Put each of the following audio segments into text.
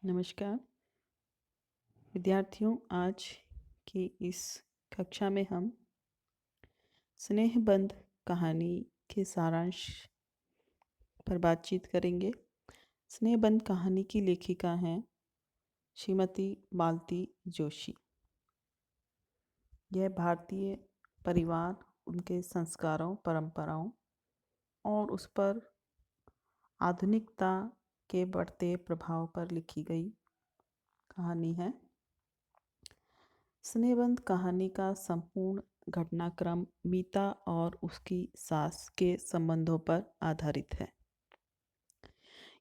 नमस्कार विद्यार्थियों। आज की इस कक्षा में हम स्नेहबंध कहानी के सारांश पर बातचीत करेंगे। स्नेहबंध कहानी की लेखिका हैं श्रीमती मालती जोशी। यह भारतीय परिवार, उनके संस्कारों, परंपराओं और उस पर आधुनिकता के बढ़ते प्रभाव पर लिखी गई कहानी है। स्नेहबंध कहानी का संपूर्ण घटनाक्रम मीता और उसकी सास के संबंधों पर आधारित है।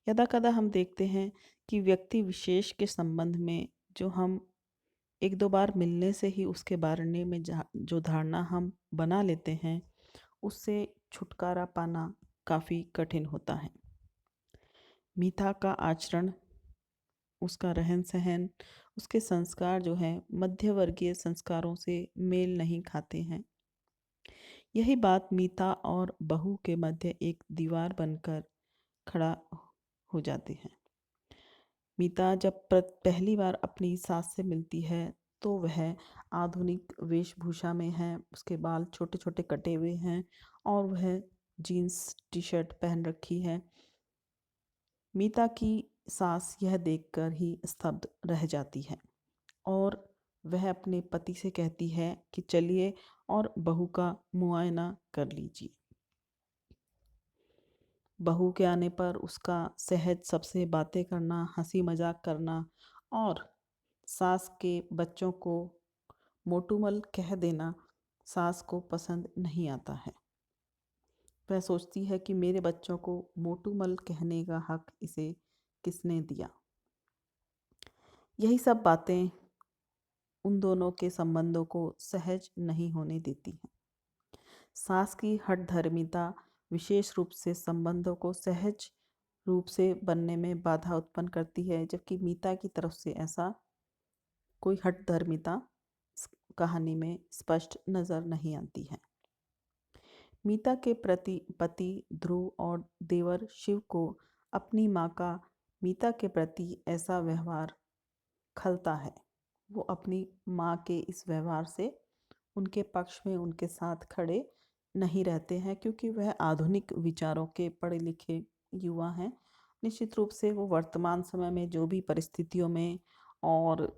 यदाकदा हम देखते हैं कि व्यक्ति विशेष के संबंध में जो हम एक दो बार मिलने से ही उसके बारे में जो धारणा हम बना लेते हैं, उससे छुटकारा पाना काफ़ी कठिन होता है। मीता का आचरण, उसका रहन सहन, उसके संस्कार जो हैं मध्य वर्गीय संस्कारों से मेल नहीं खाते हैं। यही बात मीता और बहू के मध्य एक दीवार बनकर खड़ा हो जाती है। मीता जब पहली बार अपनी सास से मिलती है तो वह आधुनिक वेशभूषा में है। उसके बाल छोटे छोटे कटे हुए हैं और वह जीन्स टी शर्ट पहन रखी है। मीता की सास यह देखकर ही स्तब्ध रह जाती है और वह अपने पति से कहती है कि चलिए और बहू का मुआयना कर लीजिए। बहू के आने पर उसका सहज सबसे बातें करना, हंसी मजाक करना और सास के बच्चों को मोटूमल कह देना सास को पसंद नहीं आता है। वह सोचती है कि मेरे बच्चों को मोटूमल कहने का हक इसे किसने दिया। यही सब बातें उन दोनों के संबंधों को सहज नहीं होने देती हैं। सास की हठधर्मिता विशेष रूप से संबंधों को सहज रूप से बनने में बाधा उत्पन्न करती है, जबकि मीता की तरफ से ऐसा कोई हठधर्मिता कहानी में स्पष्ट नजर नहीं आती है। मीता के प्रति पति ध्रुव और देवर शिव को अपनी माँ का मीता के प्रति ऐसा व्यवहार खलता है। वो अपनी माँ के इस व्यवहार से उनके पक्ष में उनके साथ खड़े नहीं रहते हैं, क्योंकि वह आधुनिक विचारों के पढ़े लिखे युवा हैं। निश्चित रूप से वो वर्तमान समय में जो भी परिस्थितियों में और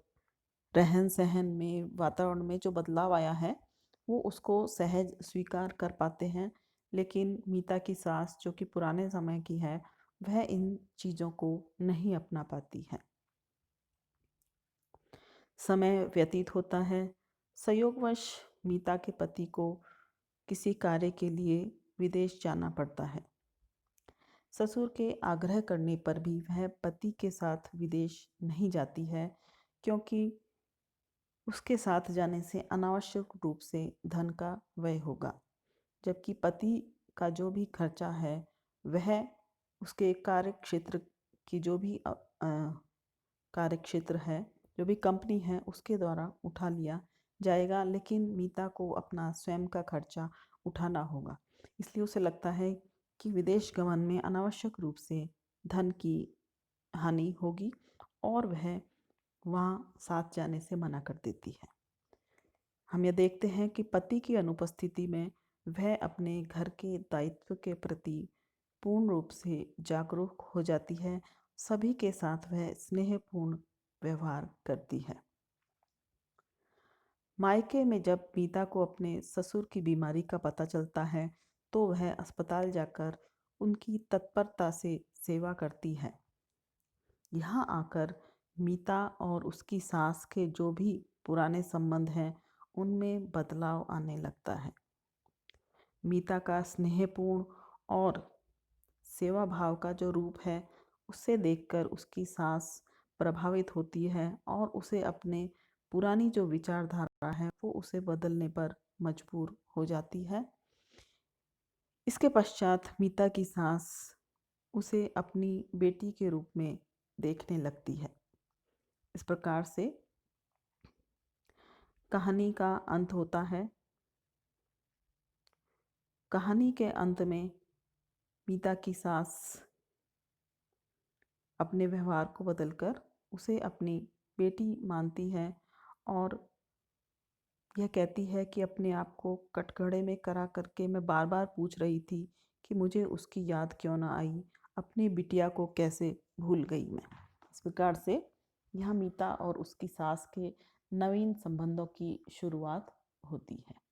रहन सहन में, वातावरण में जो बदलाव आया है, वो उसको सहज स्वीकार कर पाते हैं। लेकिन मीता की सास, जो कि पुराने समय की है, वह इन चीज़ों को नहीं अपना पाती है। समय व्यतीत होता है। संयोगवश मीता के पति को किसी कार्य के लिए विदेश जाना पड़ता है। ससुर के आग्रह करने पर भी वह पति के साथ विदेश नहीं जाती है, क्योंकि उसके साथ जाने से अनावश्यक रूप से धन का व्यय होगा। जबकि पति का जो भी खर्चा है वह उसके कार्य क्षेत्र की जो भी कार्य क्षेत्र है, जो भी कंपनी है, उसके द्वारा उठा लिया जाएगा। लेकिन मीता को अपना स्वयं का खर्चा उठाना होगा। इसलिए उसे लगता है कि विदेश गमन में अनावश्यक रूप से धन की हानि होगी और वह वहाँ साथ जाने से मना कर देती है। हम यह देखते हैं कि पति की अनुपस्थिति में वह अपने घर के दायित्व के प्रति पूर्ण रूप से जागरूक हो जाती है। सभी के साथ वह स्नेहपूर्ण व्यवहार करती है। मायके में जब मीता को अपने ससुर की बीमारी का पता चलता है तो वह अस्पताल जाकर उनकी तत्परता से सेवा करती है। यहाँ आकर मीता और उसकी सास के जो भी पुराने संबंध हैं उनमें बदलाव आने लगता है। मीता का स्नेहपूर्ण और सेवा भाव का जो रूप है, उसे देखकर उसकी सास प्रभावित होती है और उसे अपने पुरानी जो विचारधारा है वो उसे बदलने पर मजबूर हो जाती है। इसके पश्चात मीता की सास उसे अपनी बेटी के रूप में देखने लगती है। इस प्रकार से कहानी का अंत होता है। कहानी के अंत में मीता की सास अपने व्यवहार को बदलकर उसे अपनी बेटी मानती है और यह कहती है कि अपने आप को कटघरे में करा करके मैं बार बार पूछ रही थी कि मुझे उसकी याद क्यों ना आई, अपनी बिटिया को कैसे भूल गई मैं। इस प्रकार से यहाँ मीता और उसकी सास के नवीन संबंधों की शुरुआत होती है।